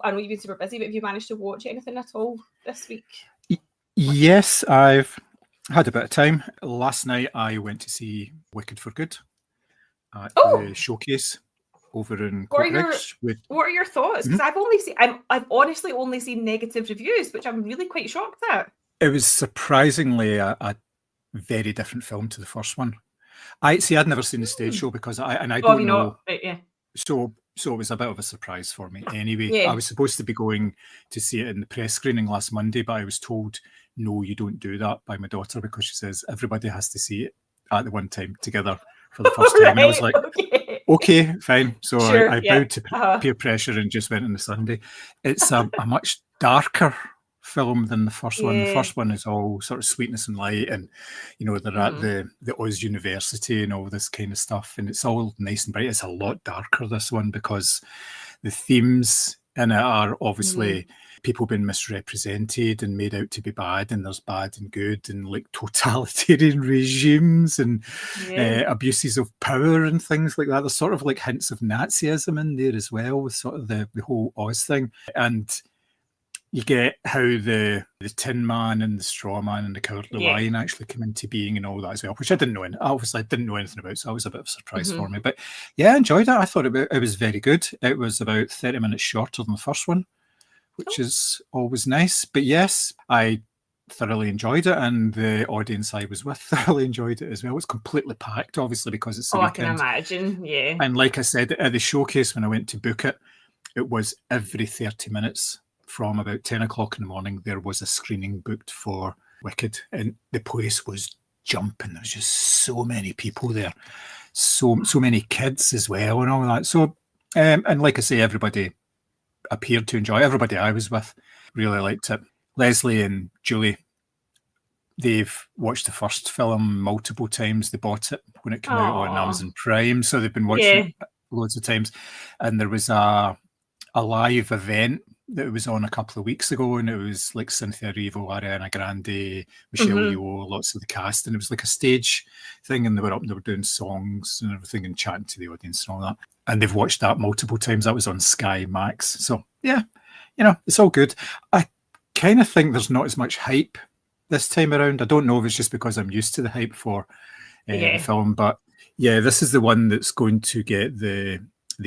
I know you've been super busy, but have you managed to watch anything at all this week? Yes, I've had a bit of time. Last night I went to see Wicked for Good at the showcase over in Coatbridge. What are your thoughts? Because I've honestly only seen negative reviews, which I'm really quite shocked at. It was surprisingly a very different film to the first one. I'd never seen the stage show because I don't know. Right, yeah. So it was a bit of a surprise for me. Anyway, Yeah. I was supposed to be going to see it in the press screening last Monday, but I was told, no, you don't do that by my daughter because she says everybody has to see it at the one time together for the first time. Right, and I was like, okay, fine. So sure, I bowed to peer pressure and just went on the Sunday. It's a much darker film than the first one. The first one is all sort of sweetness and light, and they're at the Oz University and all this kind of stuff, and it's all nice and bright. It's a lot darker, this one, because the themes in it are obviously people being misrepresented and made out to be bad, and there's bad and good, and like totalitarian regimes and abuses of power and things like that. There's sort of like hints of Nazism in there as well, with sort of the whole Oz thing. And you get how the Tin Man and the Straw Man and the Cowardly Lion actually come into being and all that as well, which I didn't know. Obviously, I didn't know anything about, so that was a bit of a surprise for me. But yeah, I enjoyed it. I thought it was very good. It was about 30 minutes shorter than the first one, which is always nice. But yes, I thoroughly enjoyed it, and the audience I was with thoroughly enjoyed it as well. It's completely packed, obviously, because it's the weekend. I can imagine, yeah. And like I said, at the showcase, when I went to book it, it was every 30 minutes. From about 10 o'clock in the morning, there was a screening booked for Wicked, and the place was jumping. There was just so many people there, so many kids as well, and all that. So, and like I say, everybody appeared to enjoy it. Everybody I was with really liked it. Leslie and Julie, they've watched the first film multiple times. They bought it when it came out on Amazon Prime, so they've been watching it loads of times. And there was a live event that was on a couple of weeks ago, and it was like Cynthia Erivo, Ariana Grande, Michelle Yeoh, lots of the cast, and it was like a stage thing, and they were up and they were doing songs and everything and chatting to the audience and all that. And they've watched that multiple times. That was on Sky Max. So yeah, it's all good. I kind of think there's not as much hype this time around. I don't know if it's just because I'm used to the hype for the film, but yeah, this is the one that's going to get the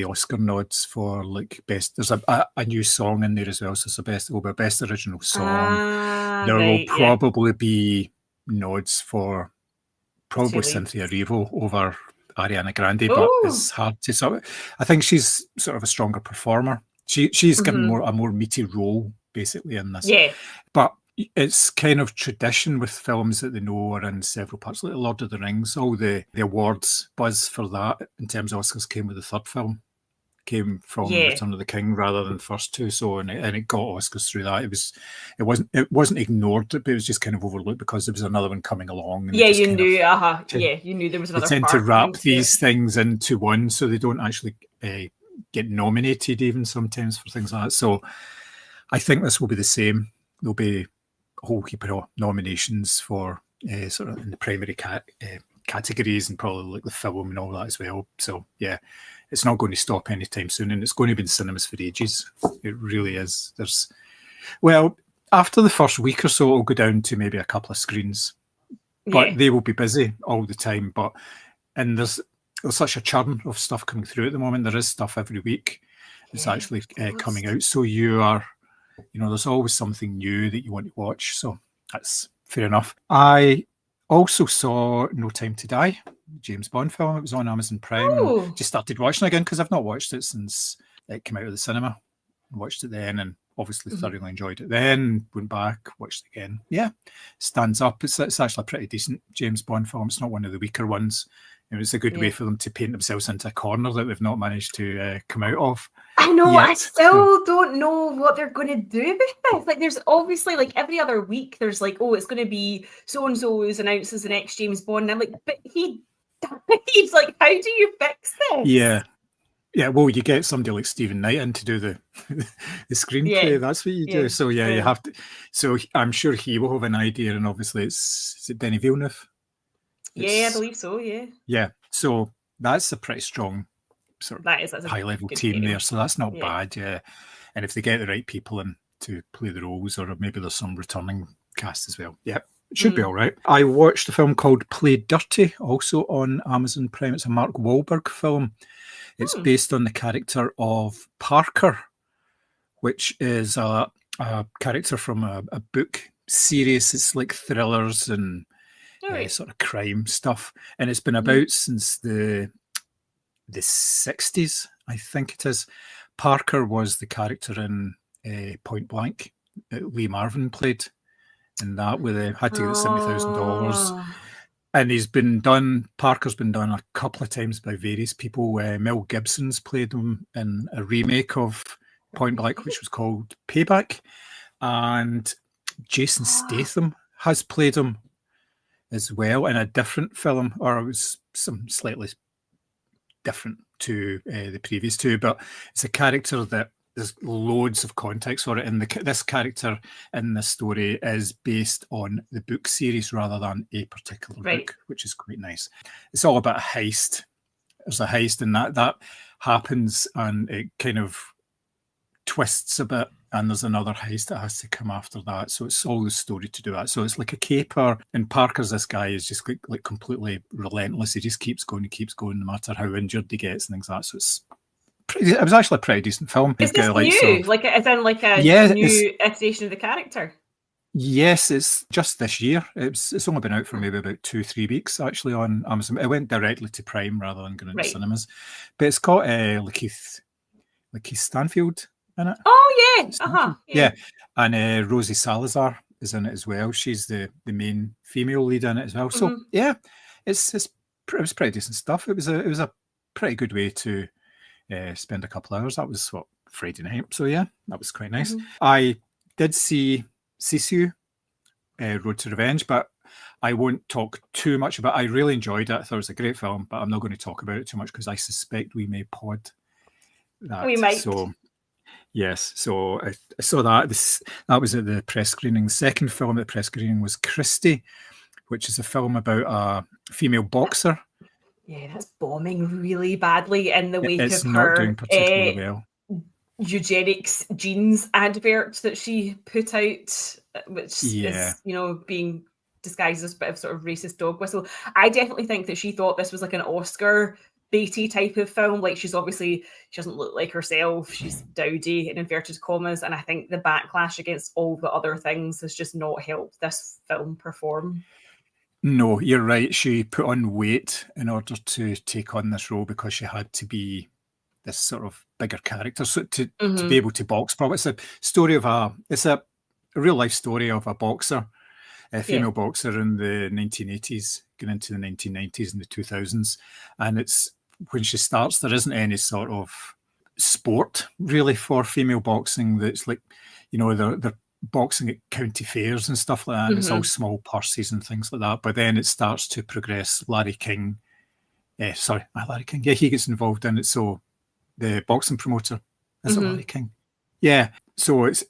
Oscar nods for like best. There's a new song in there as well, so it's will be a best original song. There will probably be nods for probably Cynthia Erivo over Ariana Grande, but it's hard to sort of. I think she's sort of a stronger performer. She's given a more meaty role basically in this. Yeah, but it's kind of tradition with films that they know are in several parts, like The Lord of the Rings. All the awards buzz for that in terms of Oscars came with the third film, came from Return of the King rather than the first two. So and it got Oscars through that. It wasn't ignored, but it was just kind of overlooked because there was another one coming along. And you knew. You knew there was another. They tend to wrap these things into one, so they don't actually get nominated even sometimes for things like that. So I think this will be the same. There'll be whole heap of nominations for sort of in the primary categories and probably like the film and all that as well. So yeah, it's not going to stop anytime soon, and it's going to be in cinemas for ages. It really is. After the first week or so, it'll go down to maybe a couple of screens, but they will be busy all the time. And there's such a churn of stuff coming through at the moment. There is stuff every week that's actually coming out. So you are. There's always something new that you want to watch. So that's fair enough. I also saw No Time to Die, James Bond film. It was on Amazon Prime. Just started watching again because I've not watched it since it came out of the cinema. I watched it then and obviously thoroughly enjoyed it then. Went back, watched it again. Yeah, stands up. It's actually a pretty decent James Bond film. It's not one of the weaker ones. It's a good way for them to paint themselves into a corner that they've not managed to come out of. I know. Yet. I still don't know what they're going to do with this. Like, there's obviously like every other week, there's like, it's going to be so and so who's announced as the next James Bond. And I'm like, but he died. Like, how do you fix this? Yeah. Well, you get somebody like Stephen Knight in to do the screenplay. That's what you do. So you have to. So I'm sure he will have an idea, and obviously is it Denis Villeneuve? I believe so. Yeah. So that's a pretty strong sort of high-level team there. So that's not bad. Yeah. And if they get the right people in to play the roles, or maybe there's some returning cast as well. Yeah, it should be all right. I watched a film called Play Dirty, also on Amazon Prime. It's a Mark Wahlberg film. It's based on the character of Parker, which is a character from a book series. It's like thrillers and sort of crime stuff. And it's been about since the 60s, I think it is. Parker was the character in Point Blank that Lee Marvin played, and that with had to get $70,000. And Parker's been done a couple of times by various people. Mel Gibson's played him in a remake of Point Blank, which was called Payback. And Jason Statham has played him as well in a different film, or it was some slightly different to the previous two, but it's a character that there's loads of context for it. And this character in this story is based on the book series rather than a particular book, which is quite nice. It's all about a heist. There's a heist, and that happens, and it kind of twists a bit, and there's another heist that has to come after that. So it's all the story to do that. So it's like a caper, and Parker's this guy is just like completely relentless. He just keeps going no matter how injured he gets and things like that. So it was actually a pretty decent film. Is this new? Like, as in like a new iteration of the character? Yes, it's just this year. It's only been out for maybe about 2-3 weeks actually on Amazon. It went directly to Prime rather than going into cinemas. But it's got Lakeith Stanfield in it. Oh yeah, yeah. And Rosie Salazar is in it as well. She's the main female lead in it as well. So yeah, it was pretty decent stuff. It was a pretty good way to spend a couple of hours. That was Friday night. So yeah, that was quite nice. I did see Sisu, Road to Revenge, but I won't talk too much about it. I really enjoyed it. I thought it was a great film, but I'm not going to talk about it too much because I suspect we may pod that. We might. So yes, so I saw that. That was at the press screening. The second film at the press screening was Christie, which is a film about a female boxer. Yeah, that's bombing really badly in the wake of her. It's not doing particularly well. Eugenics jeans advert that she put out, which is, being disguised as a bit of sort of racist dog whistle. I definitely think that she thought this was like an Oscar baity type of film. Like, she doesn't look like herself. She's dowdy in inverted commas. And I think the backlash against all the other things has just not helped this film perform. No, you're right. She put on weight in order to take on this role because she had to be this sort of bigger character. So to be able to box properly. It's a story of it's a real life story of a boxer, a female boxer in the 1980s, going into the 1990s and the 2000s. And it's when she starts, there isn't any sort of sport really for female boxing. That's like, they're boxing at county fairs and stuff like that. And it's all small purses and things like that. But then it starts to progress. Larry King. Yeah, he gets involved in it. So the boxing promoter is Larry King. Yeah. So it's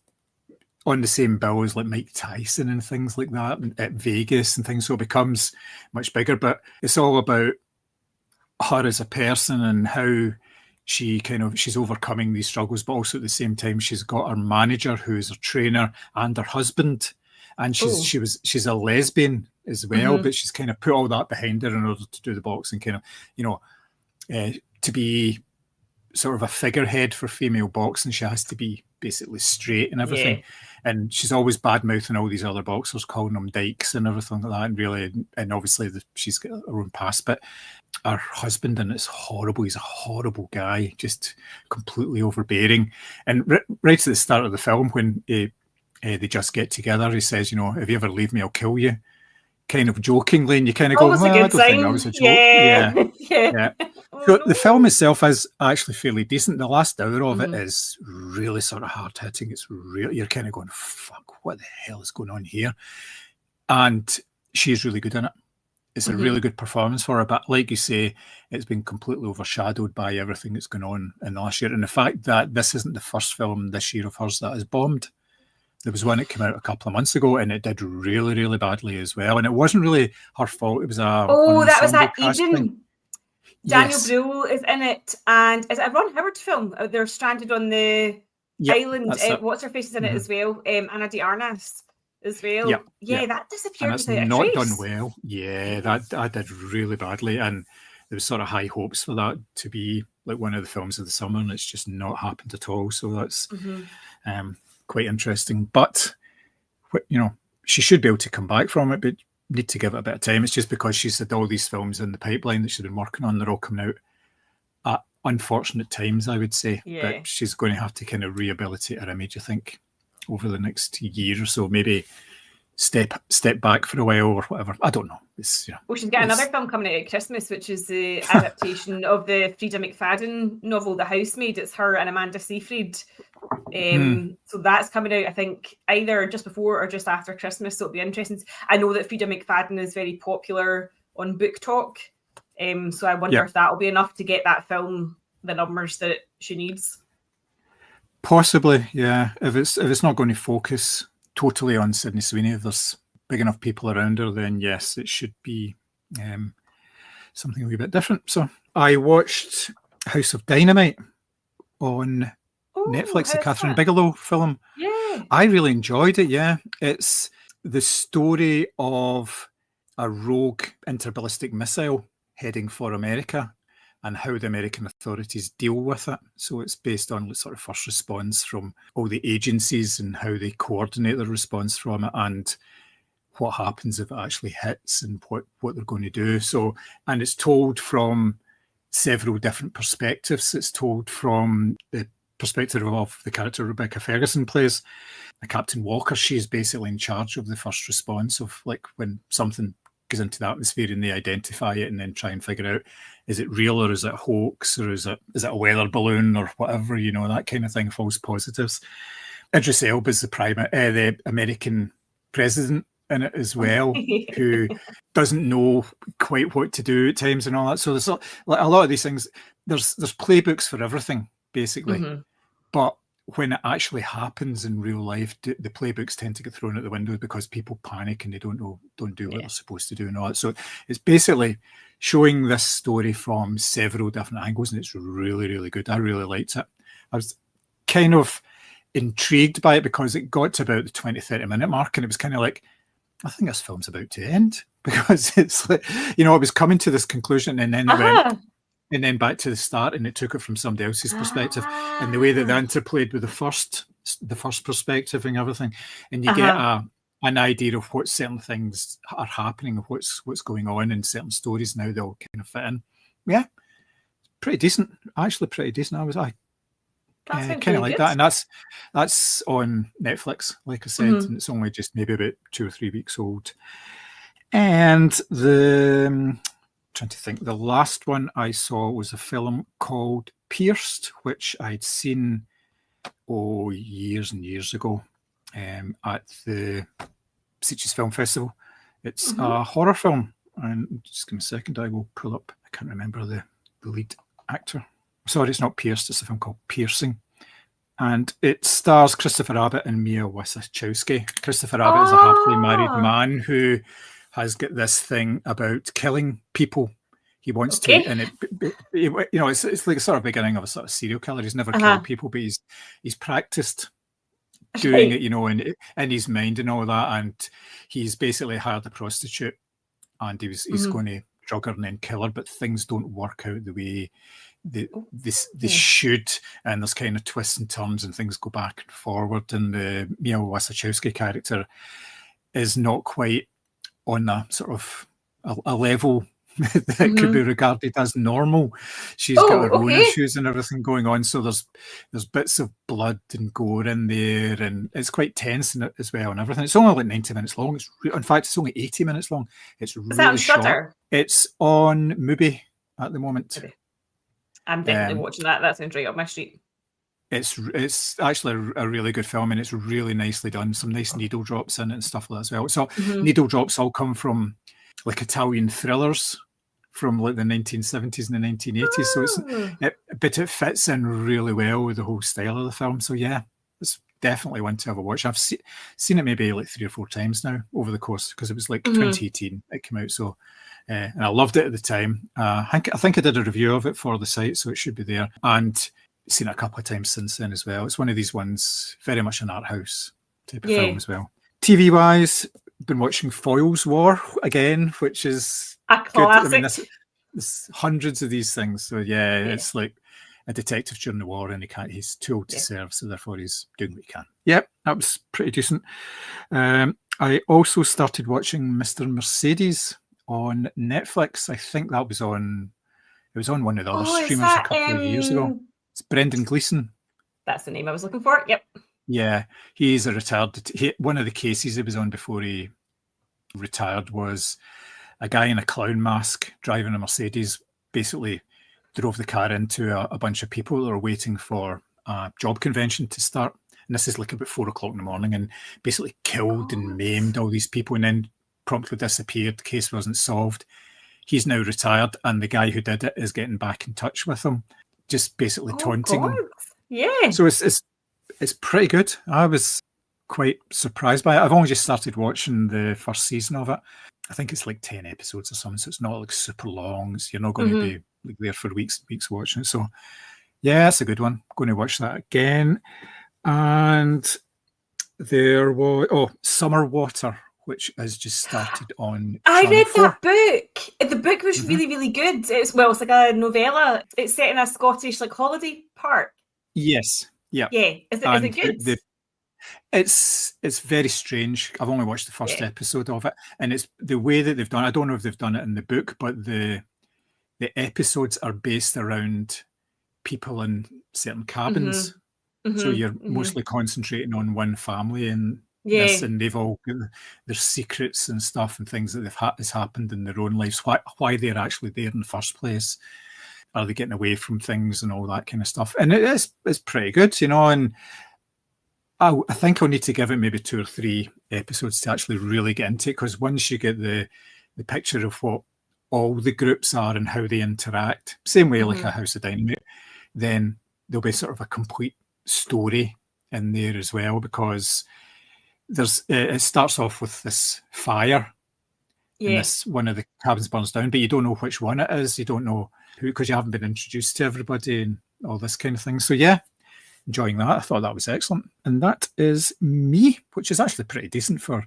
on the same bill as like Mike Tyson and things like that at Vegas and things. So it becomes much bigger. But it's all about her as a person and how she's overcoming these struggles, but also at the same time she's got her manager who's her trainer and her husband, and she's a lesbian as well, but she's kind of put all that behind her in order to do the boxing, kind of to be sort of a figurehead for female boxing. She has to be basically straight and everything, and she's always bad mouthing all these other boxers, calling them dykes and everything like that, and obviously she's got her own past, but her husband, and it's horrible. He's a horrible guy, just completely overbearing. And right at the start of the film, when they just get together, he says, if you ever leave me, I'll kill you. Kind of jokingly, and you kind of go, I don't think that was a joke. Yeah. So the film itself is actually fairly decent. The last hour of it is really sort of hard hitting. It's really, you're kind of going, fuck, what the hell is going on here? And she's really good in it. It's a really good performance for her, but like you say, it's been completely overshadowed by everything that's going on in the last year. And the fact that this isn't the first film this year of hers that has bombed. There was one that came out a couple of months ago, and it did really, really badly as well. And it wasn't really her fault. It was that was that Eden. Daniel Brühl is in it, and is it a Ron Howard film? They're stranded on the Island. That's it. What's her face is in it as well? Anna de Armas as well. Yep, Yeah, yep. that And disappeared it's without a not trace. done well. Yeah, that did really badly, and there was sort of high hopes for that to be like one of the films of the summer, and it's just not happened at all. So that's quite interesting. But she should be able to come back from it, but need to give it a bit of time. It's just because she's had all these films in the pipeline that she's been working on. They're all coming out at unfortunate times, I would say. Yeah. But she's going to have to kind of rehabilitate her image, I think, over the next year or so. Maybe step back for a while or whatever. I don't know. Well, she's got another film coming out at Christmas, which is the adaptation of the Frida McFadden novel, The Housemaid. It's her and Amanda Seyfried. So that's coming out, I think, either just before or just after Christmas. So it'll be interesting. I know that Frida McFadden is very popular on Book Talk. So I wonder if that'll be enough to get that film the numbers that she needs. Possibly, yeah. If it's not going to focus totally on Sydney Sweeney, if there's big enough people around her, then yes, it should be something a wee bit different. So I watched House of Dynamite on Netflix, the Catherine Bigelow film. Yeah. I really enjoyed it, yeah. It's the story of a rogue interballistic missile heading for America and how the American authorities deal with it. So it's based on sort of first response from all the agencies and how they coordinate their response from it and what happens if it actually hits and what they're going to do. So, and it's told from several different perspectives. It's told from the perspective of the character Rebecca Ferguson plays, Captain Walker. She's basically in charge of the first response of like when something goes into the atmosphere and they identify it and then try and figure out, is it real or is it a hoax or is it a weather balloon or whatever, that kind of thing, false positives. Idris Elba's the American president in it as well, who doesn't know quite what to do at times and all that. So there's like a lot of these things. There's playbooks for everything, basically. But when it actually happens in real life, the playbooks tend to get thrown out the window because people panic and they don't do what they're supposed to do and all that. So it's basically showing this story from several different angles, and it's really, really good. I really liked it. I was kind of intrigued by it because it got to about the 20-30 minute mark, and it was kind of like, I think this film's about to end, because it's like, it was coming to this conclusion and then it went and then back to the start, and it took it from somebody else's perspective, and the way that they interplayed with the first perspective and everything, and you get an idea of what certain things are happening, of what's going on in certain stories and how they'll kind of fit in. Yeah, pretty decent. Actually, pretty decent. Kind of like that, and that's on Netflix, like I said, and it's only just maybe about 2 or 3 weeks old. And trying to think, the last one I saw was a film called Pierced, which I'd seen years and years ago at the Sitges Film Festival. It's a horror film, and just give me a second, I will pull up. I can't remember the lead actor. Sorry, it's not Pierced, it's a film called Piercing. And it stars Christopher Abbott and Mia Wasikowska. Christopher Abbott is a happily married man who has got this thing about killing people. He wants to, and it's like a sort of beginning of a sort of serial killer. He's never killed people, but he's practiced doing it, in his mind and all that. And he's basically hired a prostitute, and he's going to drug her and then kill her, but things don't work out the way they should, and there's kind of twists and turns and things go back and forward, and the Mia Wasikowska character is not quite on a sort of a level that could be regarded as normal. She's got her own issues and everything going on, so there's bits of blood and gore in there, and it's quite tense in it as well and everything. It's only like 90 minutes long. In fact, it's only 80 minutes long. It's really short. It's on Mubi at the moment. I'm definitely watching that. That sounds right up my street. It's actually a really good film, and it's really nicely done. Some nice needle drops in it and stuff like that as well. So needle drops all come from like Italian thrillers from like the 1970s and the 1980s. So but it fits in really well with the whole style of the film. So yeah, it's definitely one to have a watch. I've seen it maybe like 3 or 4 times now over the course, because it was like 2018 it came out. So and I loved it at the time. I think I did a review of it for the site, so it should be there. And seen it a couple of times since then as well. It's one of these ones, very much an art house type of Yeah. film as well. TV wise, been watching Foyle's War again, which is A good. I classic. mean, there's hundreds of these things. So yeah, it's like a detective during the war, and he's too old to serve, so therefore he's doing what he can. Yep, that was pretty decent. I also started watching Mr. Mercedes on Netflix. I think that was on. It was on one of the other streamers a couple of years ago. It's Brendan Gleeson. That's the name I was looking for. Yep. Yeah, he's a retired. One of the cases he was on before he retired was a guy in a clown mask driving a Mercedes. Basically, drove the car into a bunch of people that are waiting for a job convention to start. And this is like about 4 o'clock in the morning, and basically killed and maimed all these people, and then promptly disappeared. The case wasn't solved. He's now retired, and the guy who did it is getting back in touch with him, just basically taunting him. Yeah. So it's pretty good. I was quite surprised by it. I've only just started watching the first season of it. I think it's like 10 episodes or something, so it's not like super long. So you're not going to be like there for weeks and weeks watching it. So yeah, it's a good one. I'm going to watch that again. And there was Summer Water, which has just started on. I read 4. that book. The book was really, really good. It's like a novella. It's set in a Scottish like holiday park. Yes. Yeah. Yeah. Is it good? It's very strange. I've only watched the first episode of it, and it's the way that they've done. I don't know if they've done it in the book, but the episodes are based around people in certain cabins. So you're mostly concentrating on one family and this, and they've all got their secrets and stuff and things that has happened in their own lives. Why they're actually there in the first place? Are they getting away from things and all that kind of stuff? And it's pretty good, and I think I'll need to give it maybe 2 or 3 episodes to actually really get into it, because once you get the picture of what all the groups are and how they interact, same way like a House of Dynamite, then there'll be sort of a complete story in there as well, because it starts off with this fire. And this one of the cabins burns down, but you don't know which one it is. You don't know who, because you haven't been introduced to everybody and all this kind of thing. So yeah, enjoying that. I thought that was excellent. And that is me, which is actually pretty decent for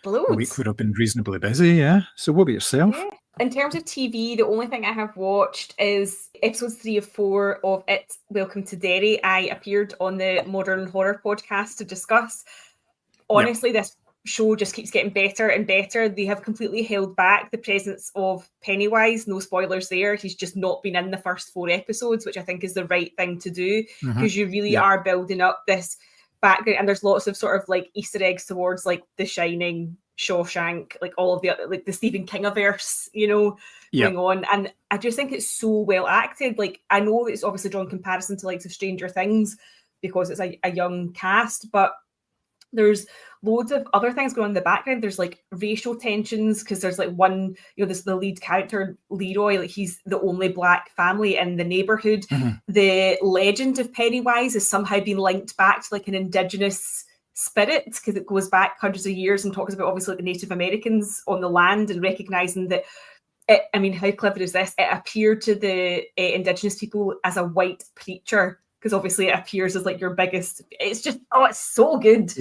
a week where I've been reasonably busy. Yeah. So what about yourself? Yeah. In terms of TV, the only thing I have watched is episodes 3 of 4 of It, Welcome to Derry. I appeared on the Modern Horror podcast to discuss. Honestly, this show just keeps getting better and better. They have completely held back the presence of Pennywise. No spoilers there. He's just not been in the first 4 episodes, which I think is the right thing to do, because you really are building up this background, and there's lots of sort of like Easter eggs towards like The Shining, Shawshank, like all of the like the Stephen Kingiverse, going on. And I just think it's so well acted. Like, I know it's obviously drawn comparison to like Stranger Things because it's a young cast, but there's loads of other things going on in the background. There's like racial tensions, because there's like one, the lead character, Leroy, like he's the only black family in the neighborhood. The legend of Pennywise has somehow been linked back to like an indigenous spirit, because it goes back hundreds of years and talks about obviously like the Native Americans on the land, and recognizing that how clever is this? It appeared to the indigenous people as a white preacher, because obviously it appears as like your biggest. It's just, it's so good.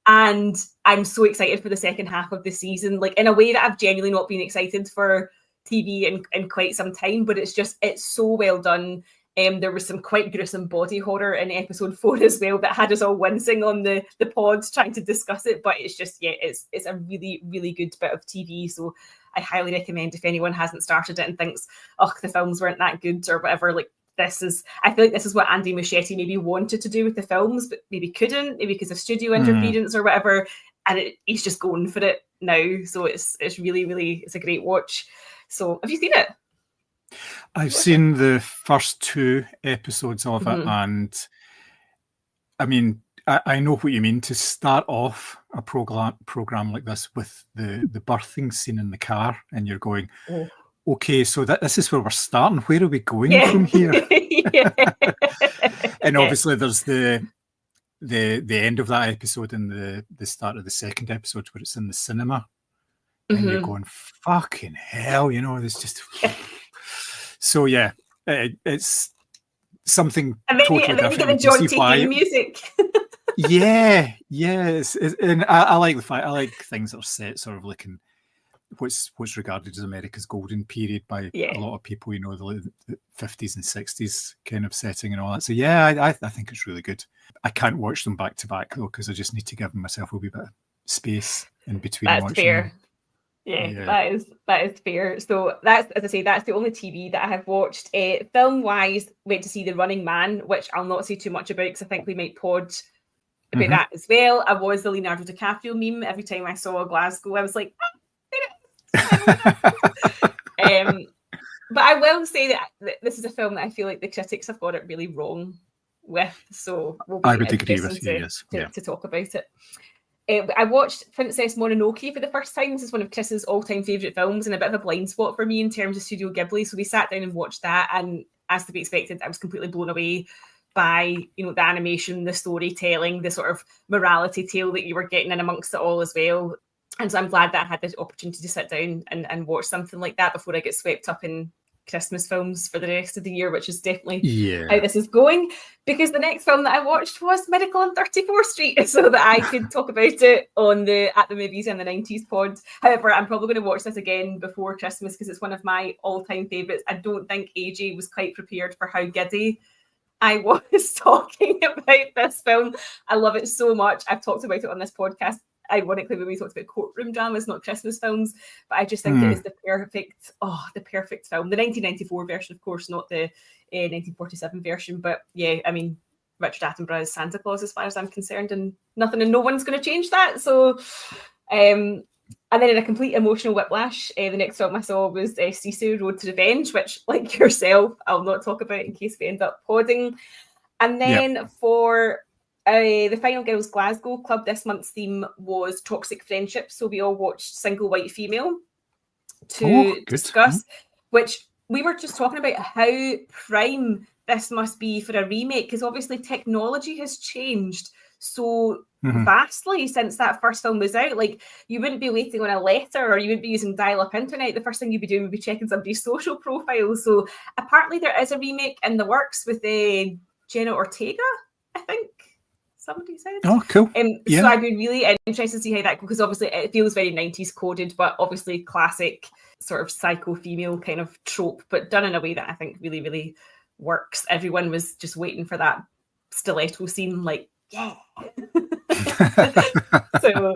And I'm so excited for the second half of the season, like in a way that I've genuinely not been excited for TV in quite some time, but it's so well done. There was some quite gruesome body horror in episode 4 as well that had us all wincing on the pods trying to discuss it. But it's just, it's a really, really good bit of TV. So I highly recommend, if anyone hasn't started it and thinks, the films weren't that good or whatever, like I feel like this is what Andy Muschietti maybe wanted to do with the films, but maybe couldn't, maybe because of studio interference or whatever. And he's just going for it now. So it's really, really, it's a great watch. So have you seen it? I've seen the first 2 episodes of it, and I mean, I know what you mean, to start off a program like this with the birthing scene in the car, and you're going, okay, so this is where we're starting. Where are we going from here? And obviously there's the end of that episode and the start of the second episode where it's in the cinema, and you're going, fucking hell, it's just... So yeah, it's something And then, totally you get different. the You can John see T. why. music. Yes, and I like the fact I like things that are set sort of like in what's regarded as America's golden period by Yeah. a lot of people. You know, the 50s and 60s kind of setting and all that. So yeah, I think it's really good. I can't watch them back to back though because I just need to give myself a wee bit of space in between That's watching fair. them. Yeah, that is fair. So that's, as I say, that's the only TV that I have watched. Film wise, went to see The Running Man, which I'll not say too much about because I think we might pod about that as well. I was the Leonardo DiCaprio meme. Every time I saw Glasgow, I was like, but I will say that this is a film that I feel like the critics have got it really wrong with. So we'll be I would agree with you. interesting Yes, to talk about it. I watched Princess Mononoke for the first time. This is one of Chris's all-time favourite films and a bit of a blind spot for me in terms of Studio Ghibli. So we sat down and watched that, and as to be expected, I was completely blown away by, you know, the animation, the storytelling, the sort of morality tale that you were getting in amongst it all as well. And so I'm glad that I had the opportunity to sit down and watch something like that before I get swept up in Christmas films for the rest of the year, which is definitely how this is going, because the next film that I watched was Miracle on 34th Street, so that I could talk about it on the At the Movies in the 90s pod. However, I'm probably going to watch this again before Christmas because it's one of my all-time favourites. I don't think AJ was quite prepared for how giddy I was talking about this film. I love it so much. I've talked about it on this podcast, ironically, when we talked about courtroom dramas, not Christmas films, but I just think it is the perfect film. The 1994 version, of course, not the 1947 version. But yeah, I mean, Richard Attenborough is Santa Claus as far as I'm concerned, and nothing and no one's going to change that. So, and then in a complete emotional whiplash, the next film I saw was Sisu, Road to Revenge, which, like yourself, I'll not talk about in case we end up podding. And then for the Final Girls Glasgow Club, this month's theme was toxic friendship. So we all watched Single White Female to discuss, which we were just talking about how prime this must be for a remake, because obviously technology has changed so vastly since that first film was out. Like, you wouldn't be waiting on a letter, or you wouldn't be using dial-up internet. The first thing you'd be doing would be checking somebody's social profile. So apparently there is a remake in the works with Jenna Ortega, I think somebody said. Oh, cool. So I'd be really interested to see how that goes, because obviously it feels very 90s coded, but obviously classic sort of psycho female kind of trope, but done in a way that I think really, really works. Everyone was just waiting for that stiletto scene, like, yeah. So,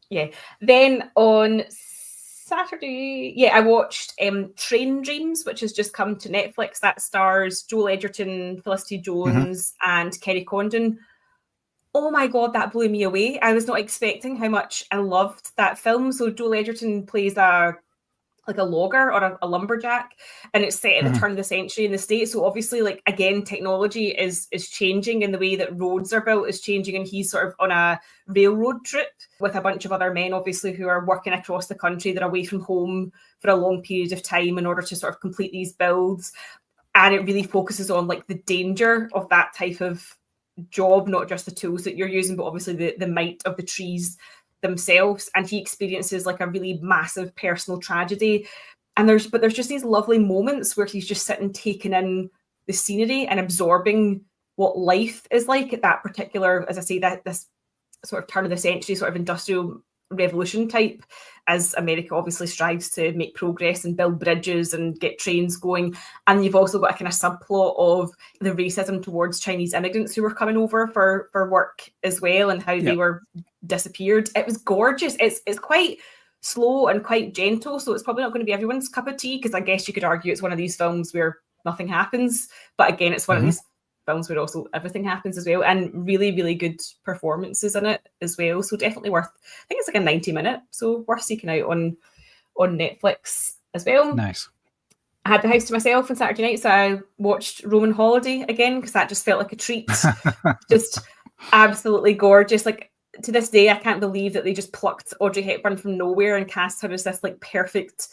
yeah. Then on Saturday, I watched Train Dreams, which has just come to Netflix. That stars Joel Edgerton, Felicity Jones, and Kerry Condon. Oh my God, that blew me away. I was not expecting how much I loved that film. So Joel Edgerton plays a logger or a lumberjack, and it's set at the turn of the century in the States. So obviously, like, again, technology is changing, and the way that roads are built is changing, and he's sort of on a railroad trip with a bunch of other men, obviously, who are working across the country. They're away from home for a long period of time in order to sort of complete these builds. And it really focuses on, like, the danger of that type of job, not just the tools that you're using, but obviously the might of the trees themselves. And he experiences like a really massive personal tragedy, and there's just these lovely moments where he's just sitting taking in the scenery and absorbing what life is like at that particular, as I say, that this sort of turn of the century sort of industrial revolution type, as America obviously strives to make progress and build bridges and get trains going. And you've also got a kind of subplot of the racism towards Chinese immigrants who were coming over for work as well, and how they were disappeared. It was gorgeous. It's quite slow and quite gentle, so it's probably not going to be everyone's cup of tea, because I guess you could argue it's one of these films where nothing happens, but again, it's one of these films where also everything happens as well, and really, really good performances in it as well. So definitely worth, I think it's like a 90-minute, so worth seeking out on Netflix as well. Nice. I had the house to myself on Saturday night, so I watched Roman Holiday again, because that just felt like a treat. Just absolutely gorgeous. Like, to this day, I can't believe that they just plucked Audrey Hepburn from nowhere and cast her as this like perfect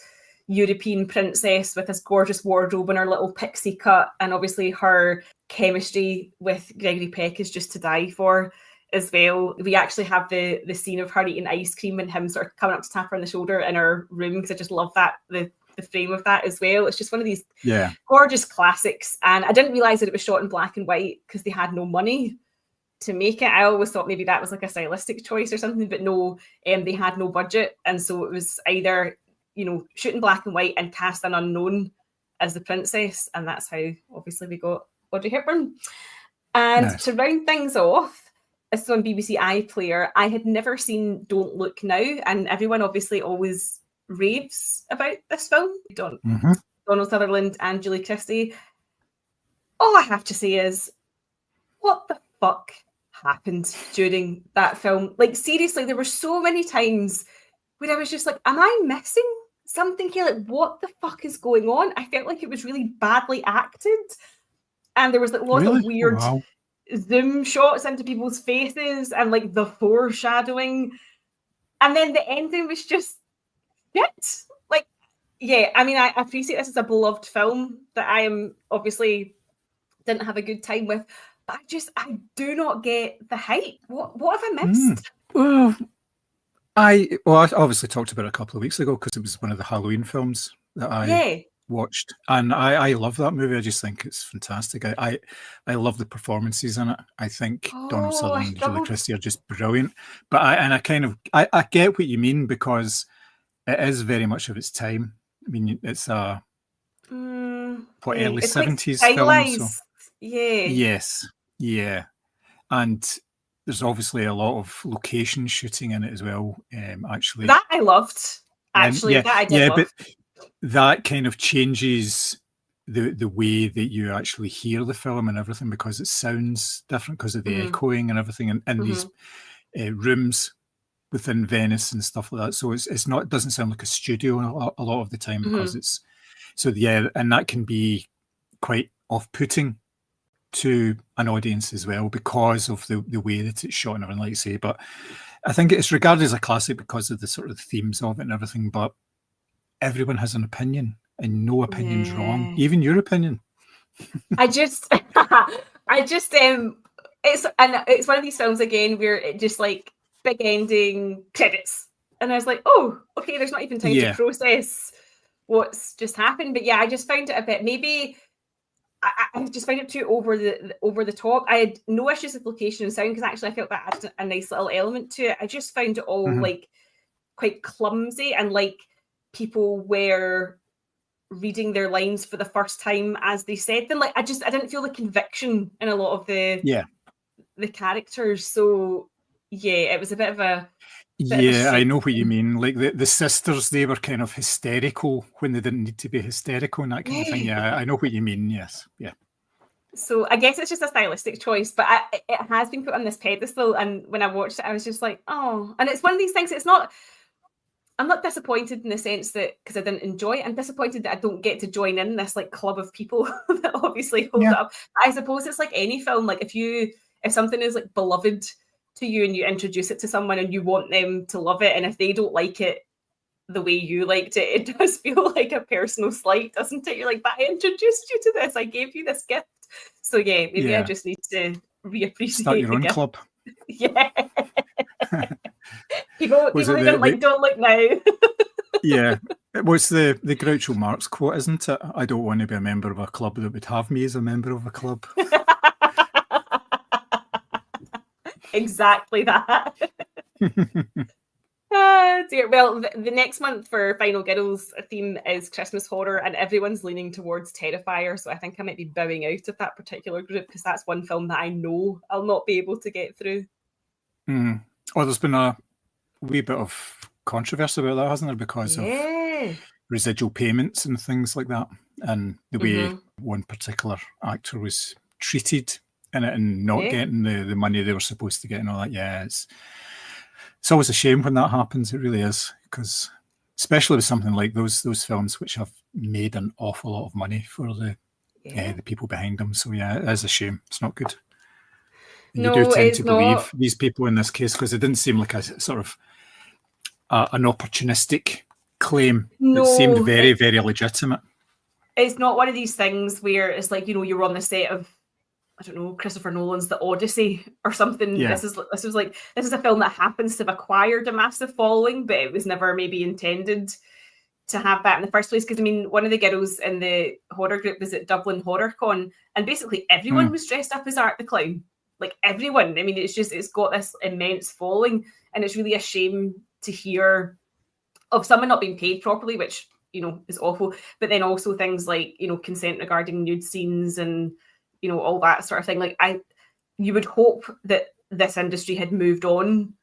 European princess with this gorgeous wardrobe and her little pixie cut, and obviously her chemistry with Gregory Peck is just to die for as well. We actually have the scene of her eating ice cream and him sort of coming up to tap her on the shoulder in her room, because I just love that, the the frame of that as well. It's just one of these Yeah. gorgeous classics. And I didn't realise that it was shot in black and white because they had no money to make it. I always thought maybe that was like a stylistic choice or something, but no, they had no budget. And so it was either, shoot in black and white and cast an unknown as the princess. And that's how, obviously, we got Audrey Hepburn. And Nice. to round things off, this is on BBC iPlayer. I had never seen Don't Look Now, and everyone obviously always raves about this film. Donald Sutherland and Julie Christie. All I have to say is, what the fuck happened during that film? Like, seriously, there were so many times where I was just like, am I missing something here? Like, what the fuck is going on? I felt like it was really badly acted. And there was like lots of weird zoom shots into people's faces and like the foreshadowing. And then the ending was just shit. Like, yeah, I mean, I appreciate this as a beloved film that I am obviously didn't have a good time with. But I do not get the hype. What have I missed? Well, I obviously talked about it a couple of weeks ago because it was one of the Halloween films that I watched, and I love that movie. I just think it's fantastic. I love the performances in it. I think Donald Sutherland and Julie Christie are just brilliant. But I get what you mean, because it is very much of its time. I mean, it's a early 70s film. So. Yes. Yeah. And there's obviously a lot of location shooting in it as well. Actually, that I loved. Actually, that I did love. But that kind of changes the way that you actually hear the film and everything, because it sounds different because of the echoing and everything in these rooms within Venice and stuff like that. So it doesn't sound like a studio a lot of the time, because it's and that can be quite off-putting to an audience as well because of the way that it's shot and everything, like you say. But I think it's regarded as a classic because of the sort of themes of it and everything. But everyone has an opinion, and no opinion's wrong, even your opinion. it's one of these films again where it just like big ending credits, and I was like, oh, okay, there's not even time to process what's just happened. But yeah, I just found it a bit, maybe I just find it too over the top. I had no issues with location and sound, because actually I felt that added a nice little element to it. I just found it all like quite clumsy, and like people were reading their lines for the first time as they said them. Like I didn't feel the conviction in a lot of the characters. So yeah, it was a bit of a I know what you mean. Like the sisters, they were kind of hysterical when they didn't need to be hysterical and that kind of thing. Yeah, I know what you mean. Yes, yeah. So I guess it's just a stylistic choice, but it has been put on this pedestal, and when I watched it, I was just like, oh. And it's one of these things. I'm not disappointed in the sense that because I didn't enjoy it. I'm disappointed that I don't get to join in this like club of people that obviously hold it up. I suppose it's like any film. Like if something is like beloved to you and you introduce it to someone and you want them to love it, and if they don't like it the way you liked it, it does feel like a personal slight, doesn't it? You're like, but I introduced you to this, I gave you this gift. So yeah, maybe I just need to reappreciate. Start your own club. Yeah. people who don't look now. Yeah. It was the Groucho Marx quote, isn't it? I don't want to be a member of a club that would have me as a member of a club. Exactly that. Oh dear. Well, the next month for Final Girls theme is Christmas horror, and everyone's leaning towards Terrifier, so I think I might be bowing out of that particular group, because that's one film that I know I'll not be able to get through. Oh, there's been a wee bit of controversy about that, hasn't there, because of residual payments and things like that, and the way one particular actor was treated in it and not getting the money they were supposed to get and all that. Yeah, it's always a shame when that happens. It really is, because especially with something like those films which have made an awful lot of money for the people behind them. So yeah, it is a shame. It's not good. And you do tend to believe these people in this case, because it didn't seem like a sort of an opportunistic claim. It seemed very, very legitimate. It's not one of these things where it's like, you're on the set of, I don't know, Christopher Nolan's The Odyssey or something. Yeah. This is a film that happens to have acquired a massive following, but it was never maybe intended to have that in the first place, because I mean, one of the girls in the horror group was at Dublin Horror Con, and basically everyone was dressed up as Art the Clown. Like everyone. I mean, it's got this immense following, and it's really a shame to hear of someone not being paid properly, which, you know, is awful. But then also things like, you know, consent regarding nude scenes and, you know, all that sort of thing. Like you would hope that this industry had moved on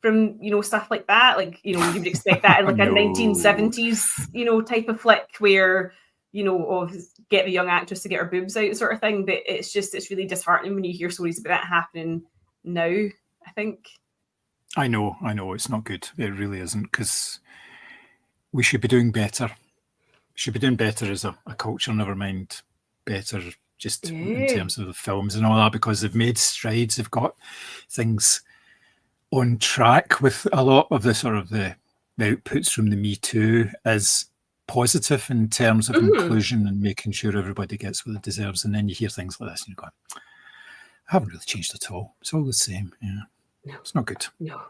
from, you know, stuff like that. Like, you know, you would expect that in like a 1970s, you know, type of flick where, you know, get the young actress to get her boobs out sort of thing. But it's really disheartening when you hear stories about that happening now, I think. I know, it's not good. It really isn't, because we should be doing better. We should be doing better as a culture, never mind better just in terms of the films and all that, because they've made strides. They've got things on track with a lot of the sort of the outputs from the Me Too as positive in terms of inclusion and making sure everybody gets what it deserves. And then you hear things like this and you're going, I haven't really changed at all. It's all the same. Yeah. No. It's not good. No.